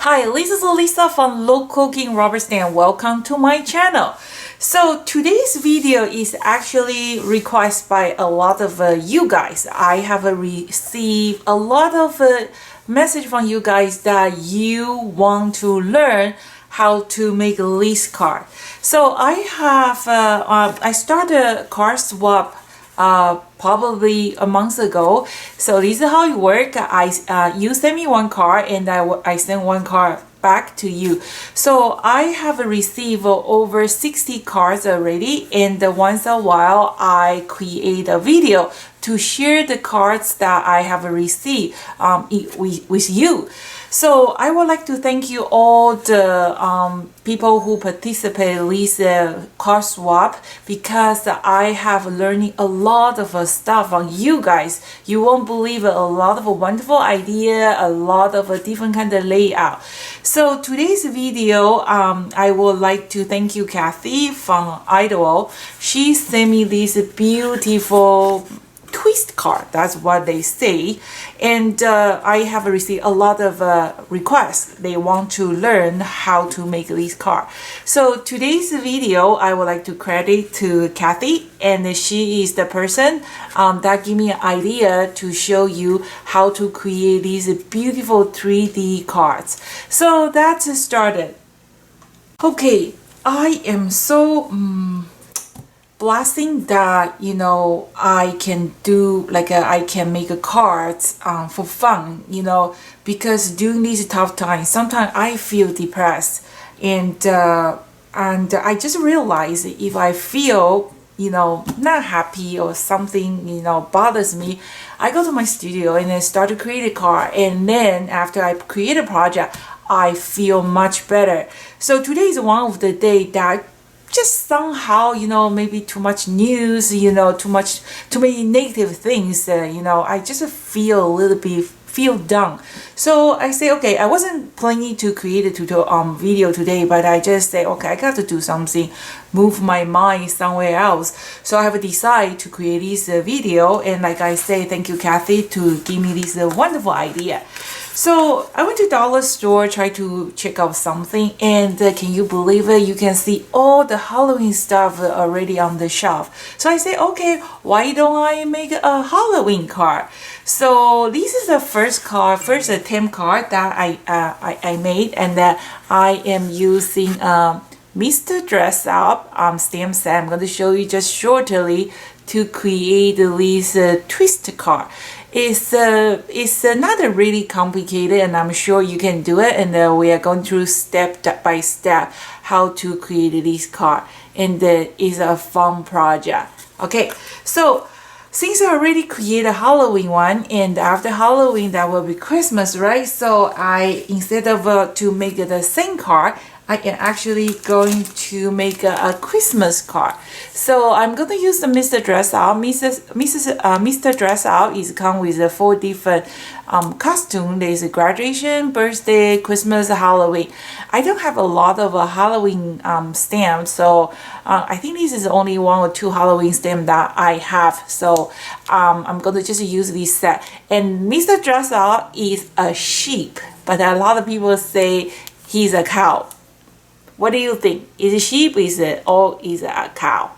Hi, this is Lisa from Local Cooking Robert and welcome to my channel. So today's video is actually requested by a lot of you guys. I have received a lot of message from you guys that you want to learn how to make a lease card. So I have I started cardswap probably a month ago. So this is how it works. You send me one card and I send one card back to you. So I have received over 60 cards already, and once a while I create a video to share the cards that I have received with you. So I would like to thank you all the people who participate in this card swap, because I have learning a lot of stuff from you guys. You won't believe it, a lot of wonderful idea, a lot of different kind of layout. So today's video, I would like to thank you, Kathy from Idol. She sent me this beautiful twist card, that's what they say, and I have received a lot of requests. They want to learn how to make this card. So today's video, I would like to credit to Kathy, and she is the person that gave me an idea to show you how to create these beautiful 3D cards. So that's started. Okay, I am so blessing that I can do I can make a cards for fun, because during these tough times sometimes I feel depressed, and I just realize if I feel not happy or something bothers me, I go to my studio and then start to create a card, and then after I create a project I feel much better. So today is one of the day that just somehow maybe too much news, too many negative things, I just feel a little bit down. So I say, okay, I wasn't planning to create a tutorial video today, but I just say, okay, I got to do something, move my mind somewhere else. So I have decided to create this video, and like I say, thank you, Kathy, to give me this wonderful idea. So I went to dollar store, try to check out something, and can you believe it? You can see all the Halloween stuff already on the shelf. So I say, okay, why don't I make a Halloween card? So this is the first attempt card that I made, and I am using Mr. Dress Up stamp set. I'm going to show you just shortly to create this twist card. It's not really complicated, and I'm sure you can do it, and we are going through step by step how to create this card, and it's a fun project. Okay, so since I already created a Halloween one, and after Halloween that will be Christmas, right? So I, instead of to make the same card, I am actually going to make a Christmas card. So I'm going to use the Mr. Dress Out. Mr. Dress Out is come with 4 different costumes. There's a graduation, birthday, Christmas, Halloween. I don't have a lot of Halloween stamps, so I think this is only 1 or 2 Halloween stamps that I have. So I'm going to just use this set. And Mr. Dress Out is a sheep, but a lot of people say he's a cow. What do you think? Is it sheep? Or is it a cow?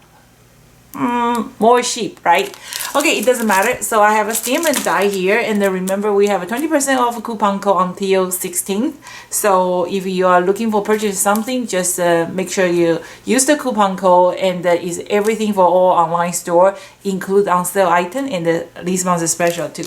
More sheep, right? Okay, it doesn't matter. So I have a stamp and die here, and then remember we have a 20% off coupon code until 16th. So if you are looking for purchase something, just make sure you use the coupon code, and is everything for all online store, include on sale item, and this month's special too.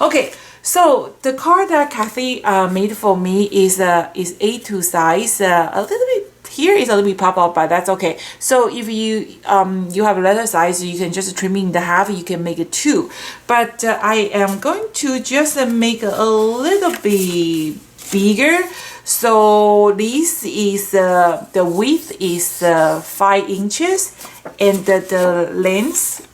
Okay. So the card that Kathy made for me is A2 size. A little bit here is a little bit pop up, but that's okay. So if you have a letter size, you can just trim in the half. You can make it 2. But I am going to just make a little bit bigger. So this is the width is 5 inches, and the length,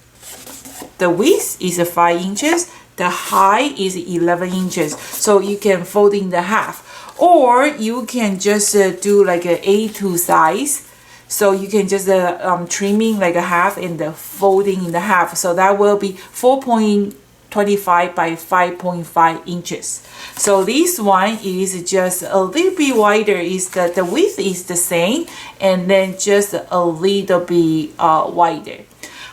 the width is 5 inches. The height is 11 inches, so you can fold in the half, or you can just do like an A2 size. So you can just trimming like a half and folding in the half. So that will be 4.8 4.25 by 5.5 inches. So this one is just a little bit wider, is that the width is the same, and then just a little bit wider.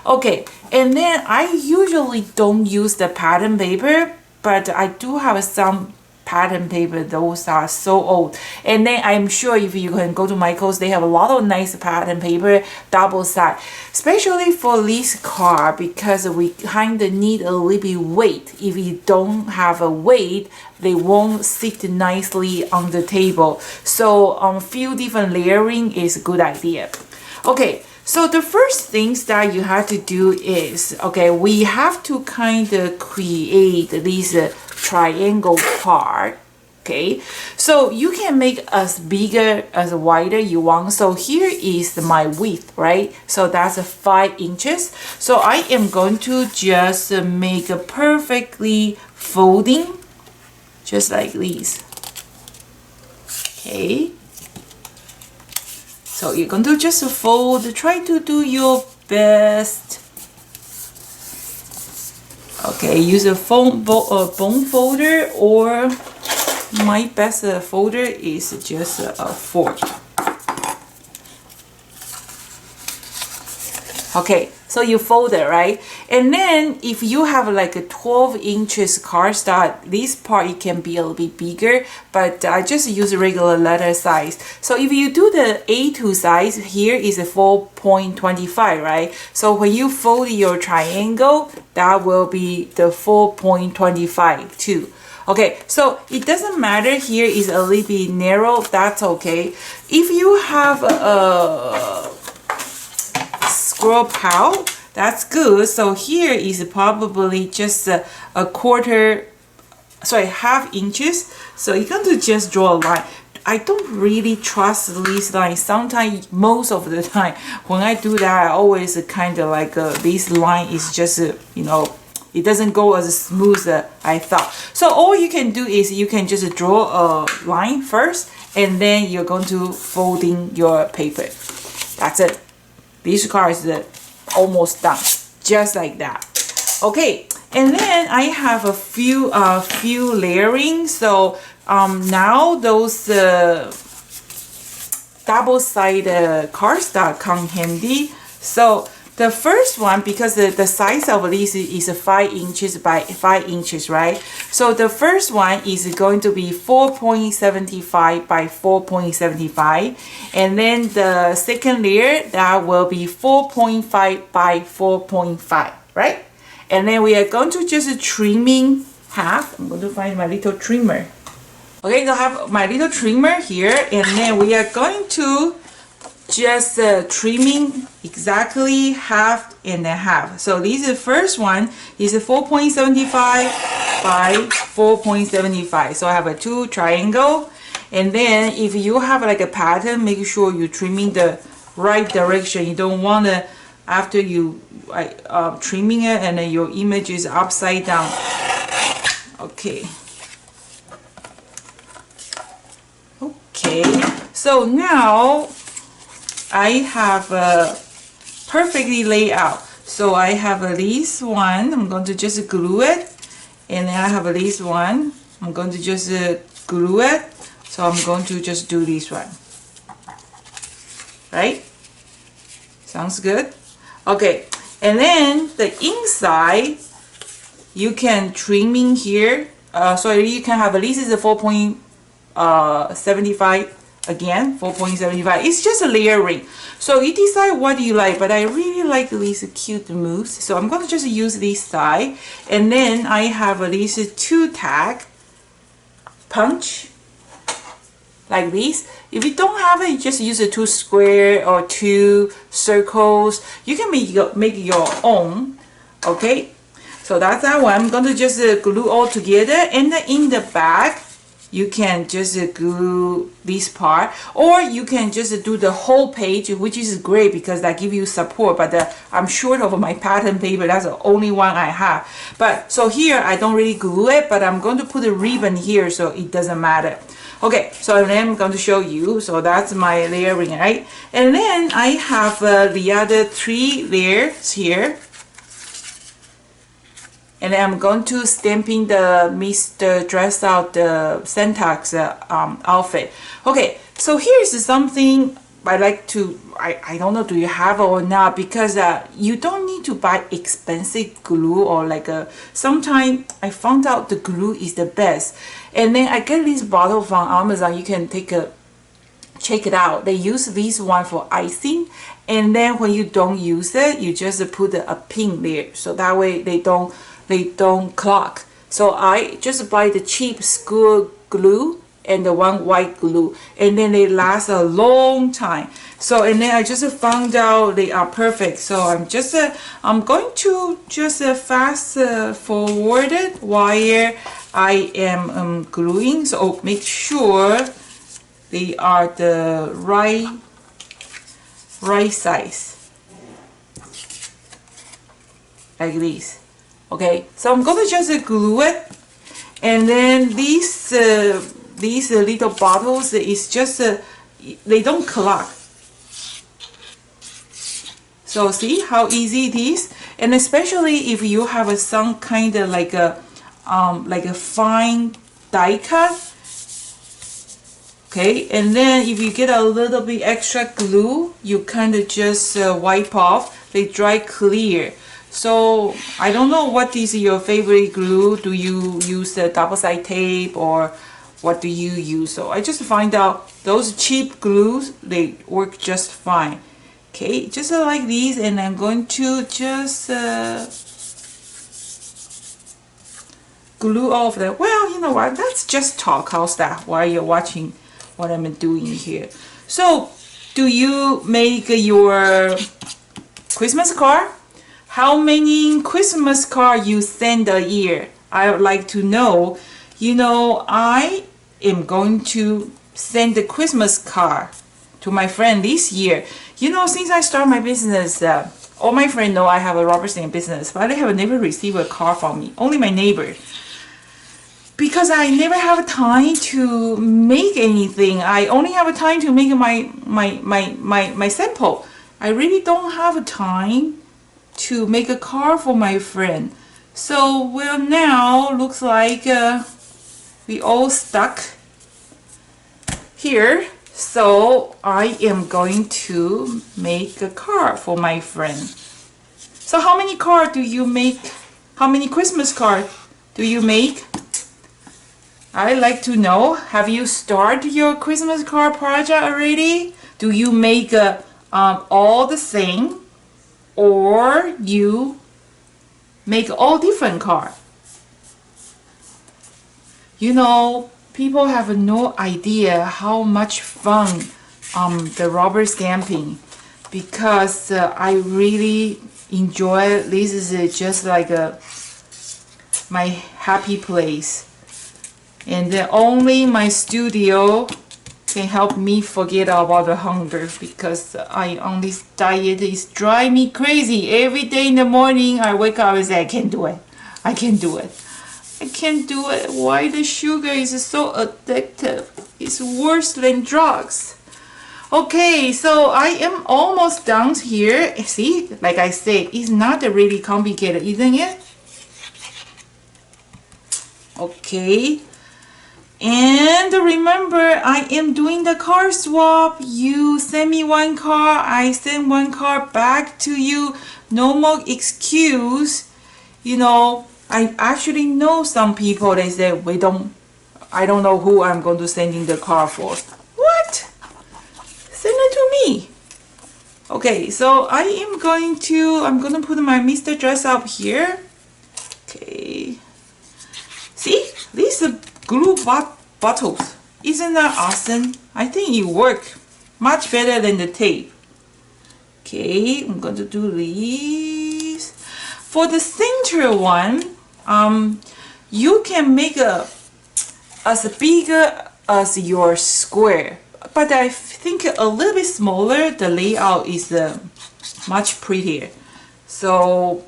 Okay, and then I usually don't use the pattern paper, but I do have some pattern paper. Those are so old, and then I'm sure if you can go to Michael's, they have a lot of nice pattern paper, double side, especially for this card, because we kind of need a little bit weight. If you don't have a weight, they won't sit nicely on the table. So few different layering is a good idea. Okay, so the first things that you have to do is, okay, we have to kind of create this triangle part. Okay, so you can make as bigger as wider you want. So here is my width, right? So that's 5 inches. So I am going to just make a perfectly folding, just like this. Okay, so you're going to just fold, try to do your best. Okay, use a bone folder, or my best folder is just a fork. Okay, so you fold it, right? And then if you have like a 12 inches cardstock, this part it can be a little bit bigger, but I just use a regular letter size. So if you do the A2 size, here is a 4.25, right? So when you fold your triangle, that will be the 4.25 too. Okay, so it doesn't matter, here is a little bit narrow, that's okay. If you have a scroll pile, that's good. So here is probably just a half inches. So you're going to just draw a line. I don't really trust this line. Sometimes, most of the time, when I do that, I always kind of like this line is just, you know, it doesn't go as smooth as I thought. So all you can do is you can just draw a line first, and then you're going to folding your paper. That's it. This card is almost done, just like that. Okay, and then I have a few layering. So now those double-sided cardstock come handy. So the first one, because the size of this is 5 inches by 5 inches, right? So the first one is going to be 4.75 by 4.75. And then the second layer, that will be 4.5 by 4.5, right? And then we are going to just trimming half. I'm going to find my little trimmer. Okay, so I have my little trimmer here, and then we are going to just trimming exactly half and a half. So this is the first one is 4.75 by 4.75. So I have a 2 triangle, and then if you have like a pattern, make sure you're trimming the right direction. You don't want to, after you trimming it and then your image is upside down. Okay. Okay, so now I have a perfectly laid out. So I have this one, I'm going to just glue it, and then I have this one, I'm going to just glue it. So I'm going to just do this one, right? Sounds good. Okay, and then the inside you can trimming here. So you can have, this is a 4.75 again, 4.75. It's just a layering, so you decide what you like, but I really like these cute moves, so I'm going to just use this side. And then I have these 2 tag punch like this. If you don't have it, you just use a 2 square or 2 circles. You can make your own. Okay, so that's that one. I'm going to just glue all together, and then in the back you can just glue this part, or you can just do the whole page, which is great because that gives you support. But I'm short of my pattern paper, that's the only one I have. But so here I don't really glue it, but I'm going to put a ribbon here, so it doesn't matter. Okay, so then I'm going to show you. So that's my layering, right? And then I have the other 3 layers here. And then I'm going to stamping the Mr. Dress Out the syntax outfit. Okay, so here's something I like to, I don't know, do you have it or not, because you don't need to buy expensive glue or like a, sometimes I found out the glue is the best. And then I get this bottle from Amazon. You can take a check it out. They use this one for icing, and then when you don't use it, you just put a pin there, so that way they don't clog. So I just buy the cheap school glue and the one white glue, and then they last a long time. So, and then I just found out they are perfect. So I'm going to just fast forward it while I am gluing. So make sure they are the right size, like this. Okay, so I'm gonna just glue it, and then these little bottles is just they don't clog. So see how easy it is, and especially if you have some kind of like a fine die cut. Okay, and then if you get a little bit extra glue, you kind of just wipe off. They dry clear. So I don't know what is your favorite glue. Do you use a double-sided tape, or what do you use? So I just find out those cheap glues, they work just fine. Okay, just like these, and I'm going to just glue off that. Well, you know what? Let's just talk. How's that? While you're watching what I'm doing here. So, do you make your Christmas card? How many Christmas cards you send a year? I would like to know. You know, I am going to send a Christmas card to my friend this year. You know, since I started my business, all my friends know I have a rubber stamp business, but they have never received a card from me. Only my neighbor. Because I never have time to make anything. I only have time to make my sample. I really don't have time to make a card for my friend. So, well, now looks like we all stuck here. So I am going to make a card for my friend. So how many cards do you make? How many Christmas cards do you make? I'd like to know. Have you started your Christmas card project already? Do you make all the same, or you make all different cards? You know, people have no idea how much fun the rubber stamping, because I really enjoy it. This is just like my happy place. And then only my studio can help me forget about the hunger, because I on this diet is driving me crazy. Every day in the morning I wake up and say, I can't do it. I can't do it. I can't do it. Why the sugar is so addictive? It's worse than drugs. Okay, so I am almost done here. See, like I said, it's not really complicated, isn't it? Okay. And remember, I am doing the card swap. You send me one card, I send one card back to you. No more excuse. You know, I actually know some people, they say, I don't know who I'm going to send in the card for. What? Send it to me. Okay, so I'm going to put my Mr. Dress Up here. Okay. See, this is glue bottles. Isn't that awesome? I think it works much better than the tape. Okay, I'm going to do these. For the center one, you can make as bigger as your square, but I think a little bit smaller, the layout is much prettier. So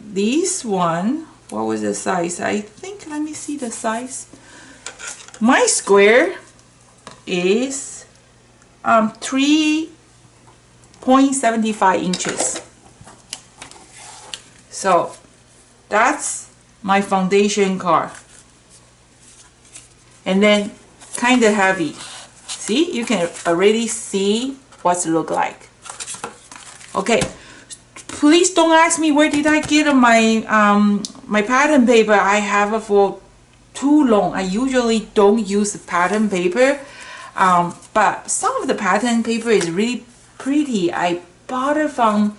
this one, what was the size? I think, let me see the size. My square is 3.75 inches. So That's my foundation card. And then kind of heavy. See, you can already see what's it look like. Okay, please don't ask me where did I get my my pattern paper. I have it for too long. I usually don't use pattern paper, but some of the pattern paper is really pretty. I bought it from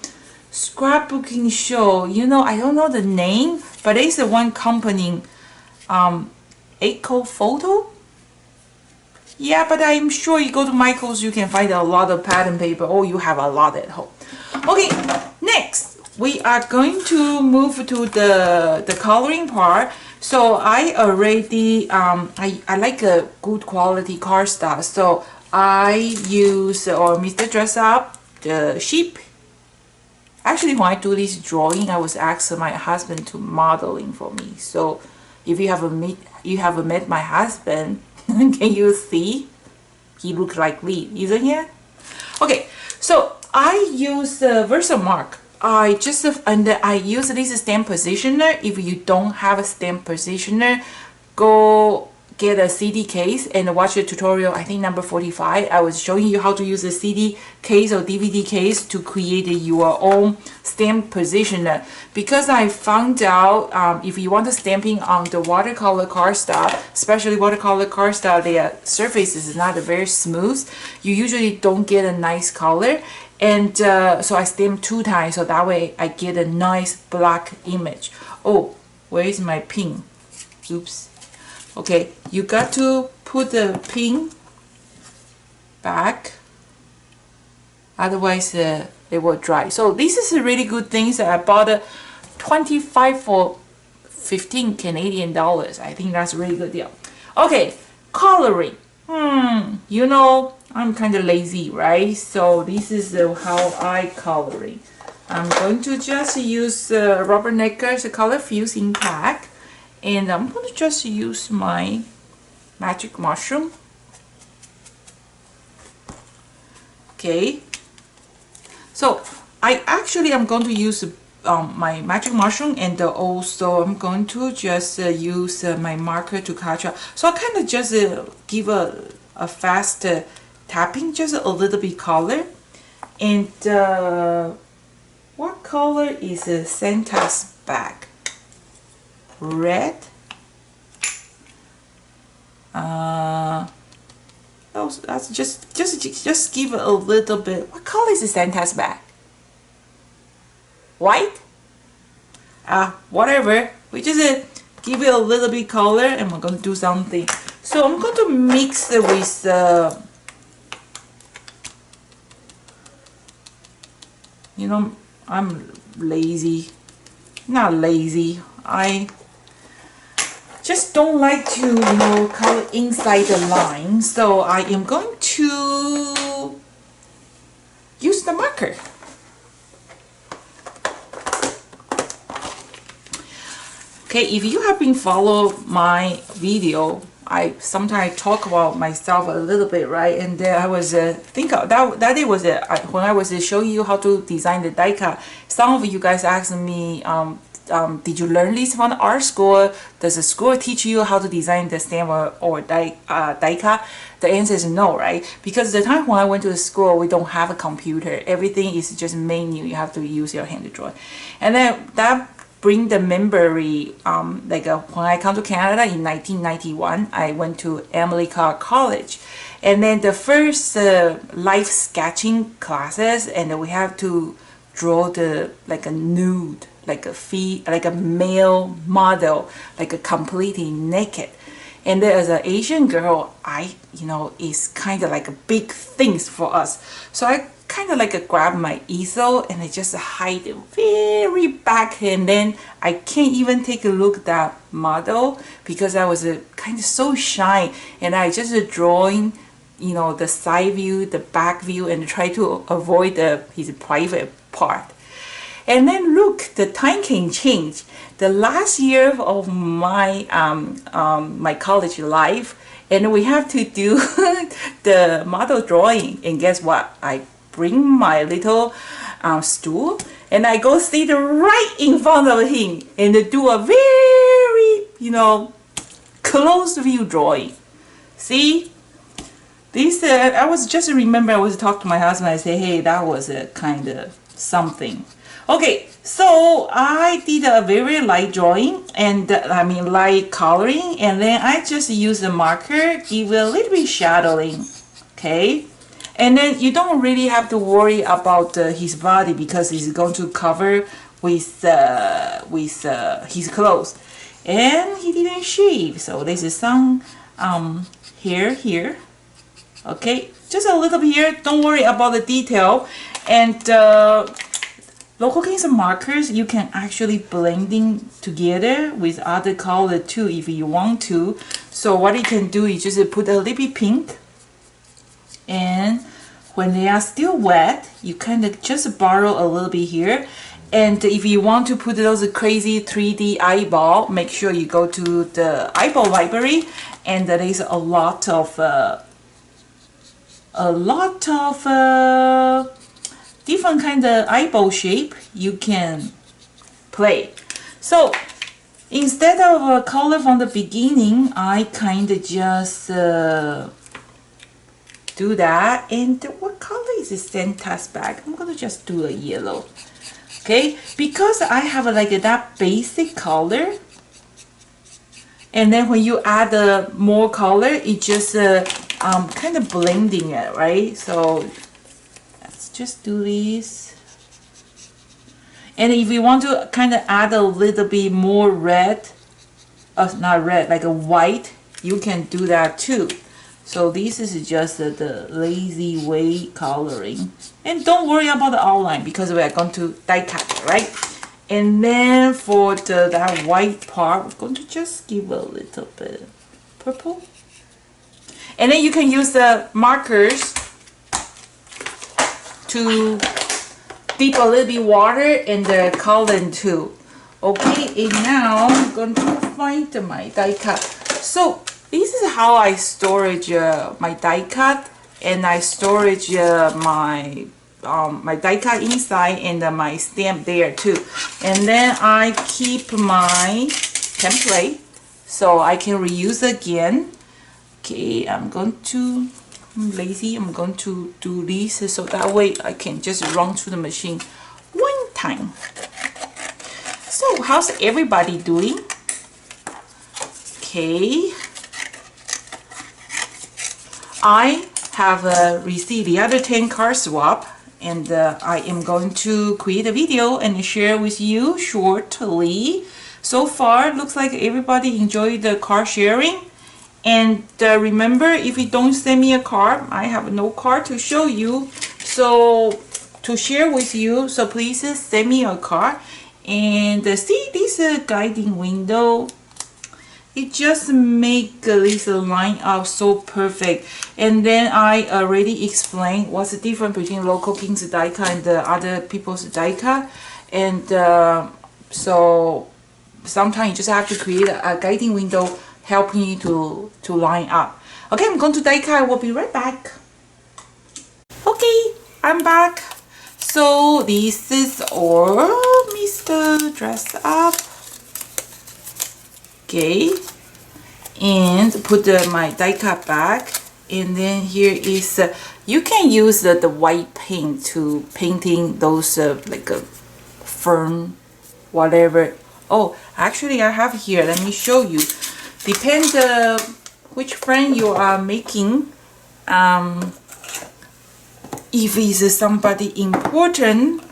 scrapbooking show. You know, I don't know the name, but it's the one company, Eco Photo. Yeah, but I'm sure you go to Michael's, you can find a lot of pattern paper, or you have a lot at home. Okay, next we are going to move to the coloring part. So I already I like a good quality cardstock, so I use Mr. Dress Up the sheep. Actually, when I do this drawing, I was asking my husband to modeling for me. So if you haven't met my husband, can you see? He looks like me, isn't he? Okay, so I use the Versamark. I use this stamp positioner. If you don't have a stamp positioner, go get a CD case and watch the tutorial. I think number 45. I was showing you how to use a CD case or DVD case to create your own stamp positioner. Because I found out if you want the stamping on the watercolor cardstock, especially watercolor cardstock, their surface is not very smooth. You usually don't get a nice color. And so I stamp 2 times, so that way I get a nice black image. Oh, where is my pin? Oops. Okay, you got to put the pin back, otherwise it will dry. So this is a really good thing. So I bought 25 for 15 Canadian dollars. I think that's a really good deal. Okay, coloring. You know, I'm kind of lazy, right? So this is how I coloring. I'm going to just use Robert Necker's Color Fusing Pack, and I'm going to just use my magic mushroom. Okay. So I'm going to use my magic mushroom, and also I'm going to just use my marker to catch up. So I kind of just give a fast tapping, just a little bit color. And what color is Santa's bag? Red. That's just give it a little bit. What color is Santa's bag? White? Whatever. We just give it a little bit color, and we're going to do something. So I'm going to mix it with you know, I'm lazy. Not lazy. I just don't like to, you know, color inside the line. So I am going to use the marker. Okay, if you have been following my video, I sometimes talk about myself a little bit, right? And then I was that day was when I was showing you how to design the die cut. Some of you guys asked me, did you learn this from the art school? Does the school teach you how to design the stamp or die cut? The answer is no, right? Because the time when I went to the school, we don't have a computer. Everything is just manual. You have to use your hand to draw. And then that bring the memory, when I come to Canada in 1991, I went to Emily Carr College, and then the first life sketching classes, and we have to draw like a nude, like a male model, like a completely naked. And there is an Asian girl, it's kind of like a big things for us. So I kind of like grab my easel and I just hide it very back, and then I can't even take a look at that model because I was kind of so shy, and I just drawing, the side view, the back view, and try to avoid his private part. And then look, the time can change. The last year of my my college life, and we have to do the model drawing, and guess what? I bring my little stool, And I go sit right in front of him and do a very, close view drawing. See? This, I was just remember I was talking to my husband. I say, hey, that was a kind of something. Okay, so I did a very light drawing and light coloring, and then I just use the marker, give a little bit shadowing. Okay, and then you don't really have to worry about his body because he's going to cover with his clothes, and he didn't shave, so this is some hair here. Okay, just a little bit here. Don't worry about the detail. And local kings markers, you can actually blending together with other color too if you want to. So what you can do is just put a little bit pink, and when they are still wet, you kind of just borrow a little bit here. And if you want to put those crazy 3D eyeball, make sure you go to the eyeball library, and there is a lot of different kind of eyeball shape you can play. So instead of a color from the beginning, I kind of just do that. And what color is this Santa's bag? I'm gonna just do a yellow. Okay, because I have like that basic color, and then when you add more color, it just kind of blending it, right? So let's just do this. And if you want to kind of add a little bit more red, not red, like a white, you can do that too. So this is just the lazy way coloring. And don't worry about the outline because we are going to die cut, right? And then for that white part, we're going to just give a little bit purple. And then you can use the markers to dip a little bit water in the color too. Okay, and now I'm going to find my die cut. So this is how I storage my die cut, and I storage my die cut inside and my stamp there too. And then I keep my template so I can reuse again. Okay, I'm lazy, I'm going to do this so that way I can just run through the machine one time. So how's everybody doing? Okay, I have received the other 10 card swap, and I am going to create a video and share with you shortly. So far, looks like everybody enjoyed the card sharing. And remember, if you don't send me a card, I have no card to show you, so to share with you. So please send me a card. And see this guiding window, it just make this line up so perfect. And then I already explained what's the difference between local king's die cut and the other people's die cut. And so sometimes you just have to create a guiding window helping you to line up. Okay, I'm going to die cut. I will be right back. Okay, I'm back. So this is all Mr. Dress Up. Okay, and put my die cut back. And then here is you can use the white paint to painting those like a fern, whatever. Oh, actually I have here, let me show you. Depends which frame you are making. If it's somebody important,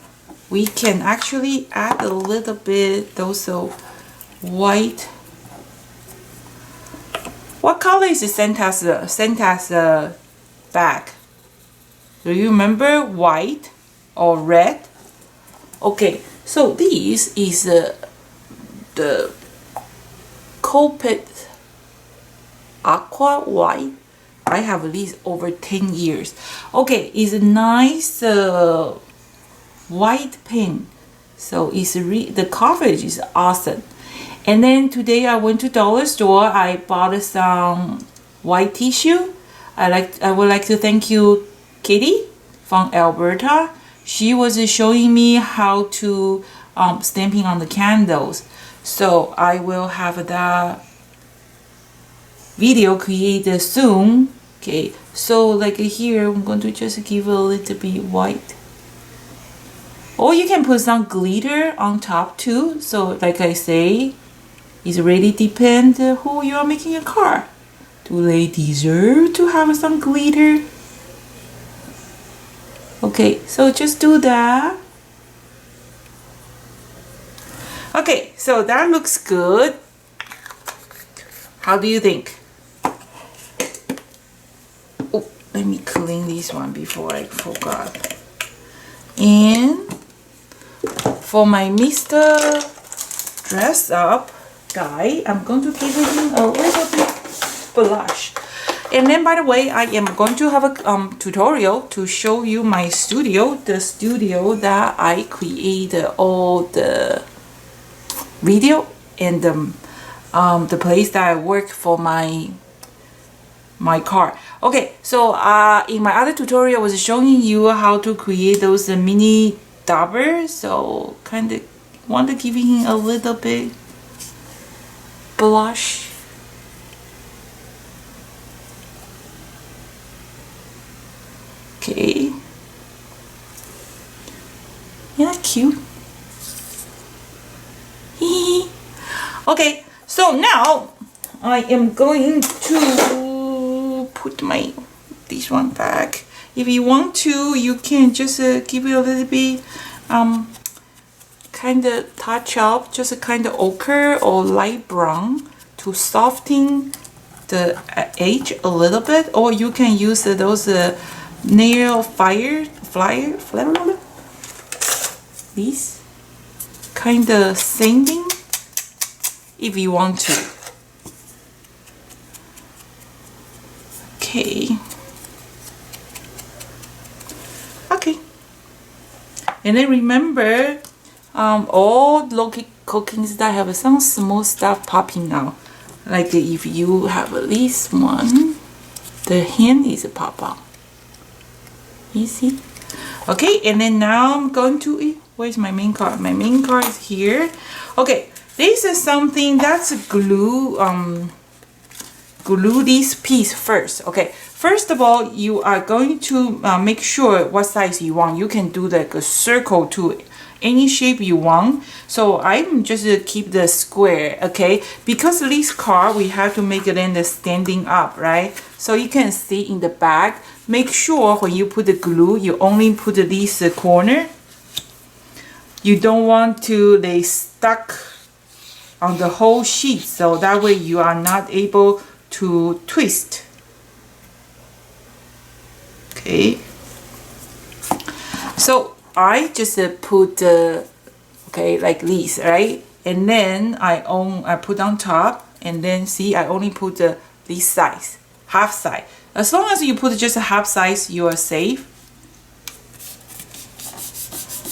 we can actually add a little bit those white. What color is Santa's bag? Do you remember white or red? Okay, so this is the Copic Aqua White. I have this over 10 years. Okay, it's a nice white pen. So it's the coverage is awesome. And then today I went to dollar store. I bought some white tissue. I would like to thank you, Katie from Alberta. she was showing me how to stamping on the candles. So I will have that video created soon. Okay, so like here I'm going to just give a little bit white, or you can put some glitter on top too. So like I say, it really depends who you are making a card. Do they deserve to have some glitter? Okay, so just do that. Okay, so that looks good. How do you think? Oh, let me clean this one before I forgot. And for my Mr. Dress Up guy, I'm going to give him a little bit blush. And then, by the way, I am going to have a tutorial to show you my studio, the studio that I created all the video and the place that I work for my card. Okay, so in my other tutorial I was showing you how to create those mini daubers. So kind of want to give him a little bit blush. Okay. Yeah, cute. Okay, so now I am going to put this one back. If you want to, you can just give it a little bit kind of touch up, just a kind of ochre or light brown to soften the edge a little bit, or you can use those nail flyer these kind of sanding if you want to. Okay. And then remember, all local cookings that have some small stuff popping out. Like if you have at least one, the hand is pop out. You see? Okay, and then now I'm going to, where's my main card? My main card is here. Okay, this is something that's glue this piece first. Okay, first of all, you are going to make sure what size you want. You can do like a circle to any shape you want. So I'm just keep the square, okay? Because this card, we have to make it in the standing up, right? So you can see in the back, make sure when you put the glue, you only put this corner. You don't want to they stuck on the whole sheet, so that way you are not able to twist. Okay, so I just put okay, like this, right? And then I put on top, and then see I only put this size, half size. As long as you put just a half size, you are safe.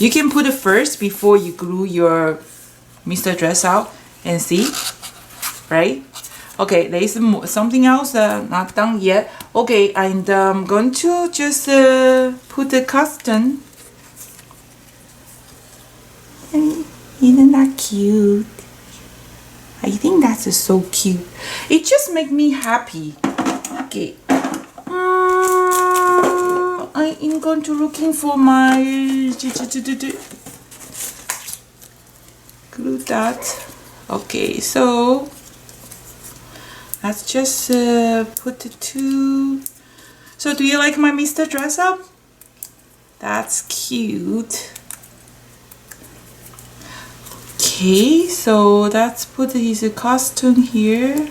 You can put it first before you glue your Mr. Dress Out and see, right? Okay, there is something else not done yet. Okay, and I'm going to just put the custom. Isn't that cute? I think that's so cute. It just makes me happy. Okay. I am going to looking for my glue dot. Okay, so let's just put the two. So do you like my Mr. Dress Up? That's cute. Okay, so let's put his costume here.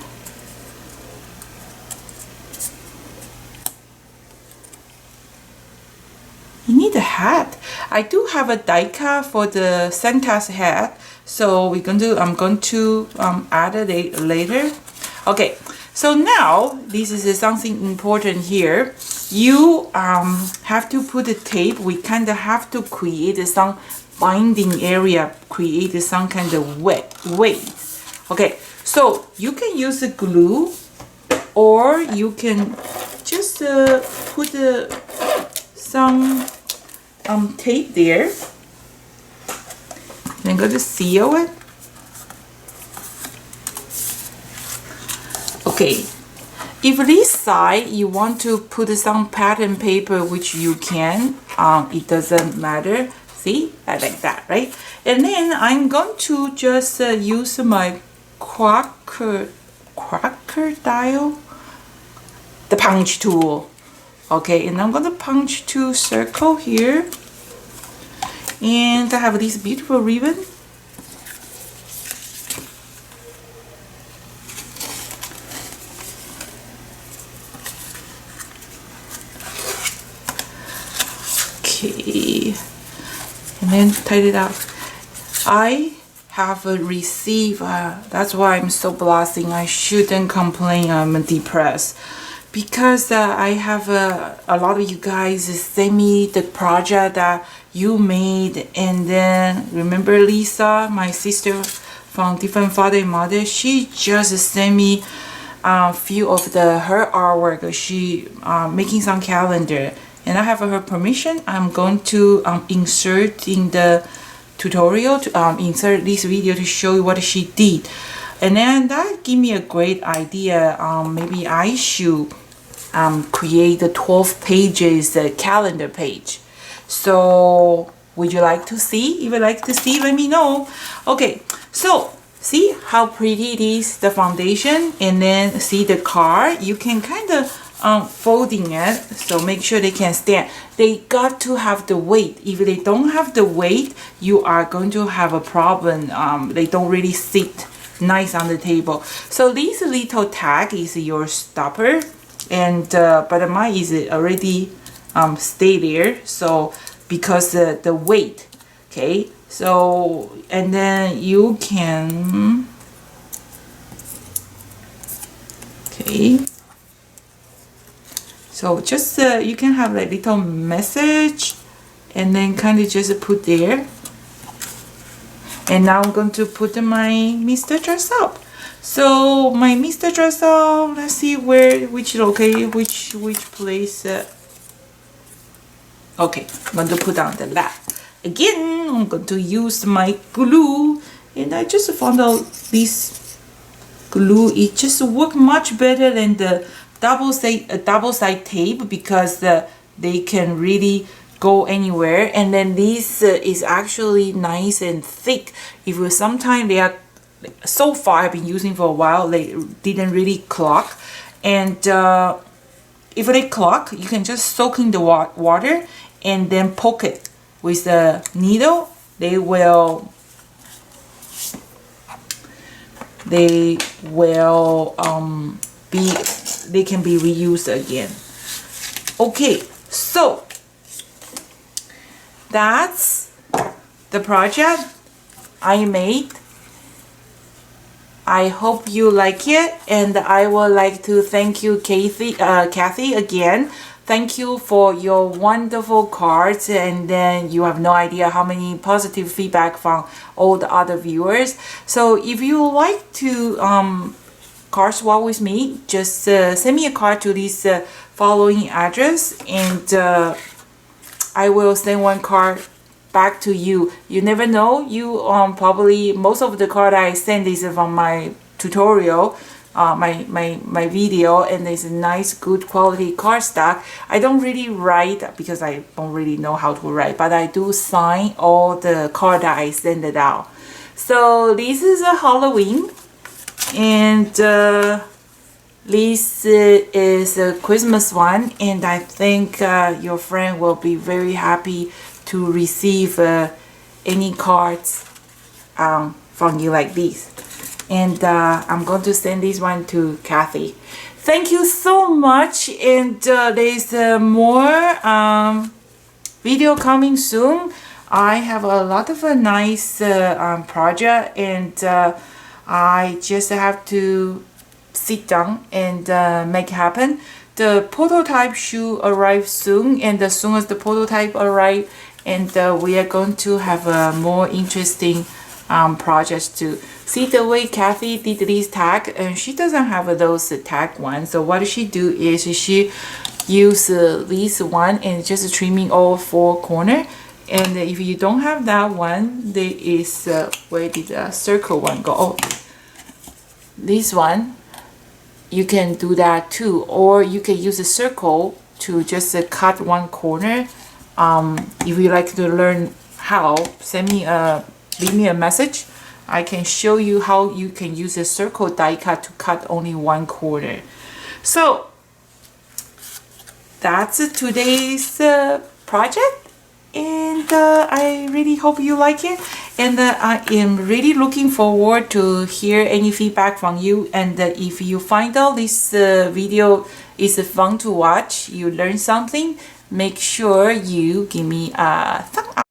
You need a hat. I do have a die cut for the Santa's hat, so I'm going to add it later. Okay, so now this is something important here. You have to put the tape. We kind of have to create some binding area, create some kind of weight. Okay, so you can use the glue, or you can just put some tape there. And I'm going to seal it. Okay. If this side you want to put some pattern paper, which you can, it doesn't matter. See, I like that, right? And then I'm going to just use my crocodile, the punch tool. Okay, and I'm going to punch 2 circles here. And I have this beautiful ribbon. Okay, and then tighten it up. I have received, that's why I'm so blasting. I shouldn't complain, I'm depressed. Because I have a lot of you guys send me the project that you made. And then, remember Lisa, my sister from different father and mother, she just sent me a few of her artwork. She making some calendar. And I have her permission. I'm going to insert in the tutorial, to insert this video to show you what she did. And then that gave me a great idea. Maybe I should create the 12 pages calendar page. So would you like to see? If you like to see, let me know. Okay, so see how pretty it is, the foundation, and then see the card. You can kind of folding it, so make sure they can stand. They got to have the weight. If they don't have the weight, you are going to have a problem. They don't really sit nice on the table. So this little tag is your stopper, and but mine is already stay there. So because the weight, okay. So and then you can, okay. So just you can have a little message and then kind of just put there. And now I'm going to put my Mr. Dress Up. So my Mr. Dress Up, let's see which location, which place. Okay, I'm going to put on the left. Again, I'm going to use my glue. And I just found out this glue, it just works much better than the double side tape, because they can really go anywhere. And then this is actually nice and thick. If sometimes they are, so far I've been using for a while, they didn't really clog. And if they clog, you can just soak in the water and then poke it with the needle. They can be reused again. Okay, so that's the project I made. I hope you like it, and I would like to thank you, Kathy, again. Thank you for your wonderful cards, and then you have no idea how many positive feedback from all the other viewers. So if you would like to card swap with me, just send me a card to this following address, and I will send one card back to you. You never know, you probably, most of the card I send is from my tutorial, my video, and it's a nice good quality cardstock. I don't really write because I don't really know how to write, but I do sign all the card that I send it out. So this is a Halloween, and this is a Christmas one, and I think your friend will be very happy to receive any cards from you like this. And I'm going to send this one to Kathy. Thank you so much, and there's more video coming soon. I have a lot of a nice project, and I just have to sit down and make it happen. The prototype should arrive soon, and as soon as the prototype arrives, and we are going to have a more interesting projects to see the way Kathy did this tag. And she doesn't have those tag ones, so what she do is she use this one and just trimming all four corner. And if you don't have that one, there is where did the circle one go? Oh, this one, you can do that too, or you can use a circle to just cut one corner. If you like to learn how, leave me a message. I can show you how you can use a circle die cut to cut only one corner. So that's today's project, and I really hope you like it, and I am really looking forward to hear any feedback from you. And if you find out this video is fun to watch, you learn something, make sure you give me a thumb up.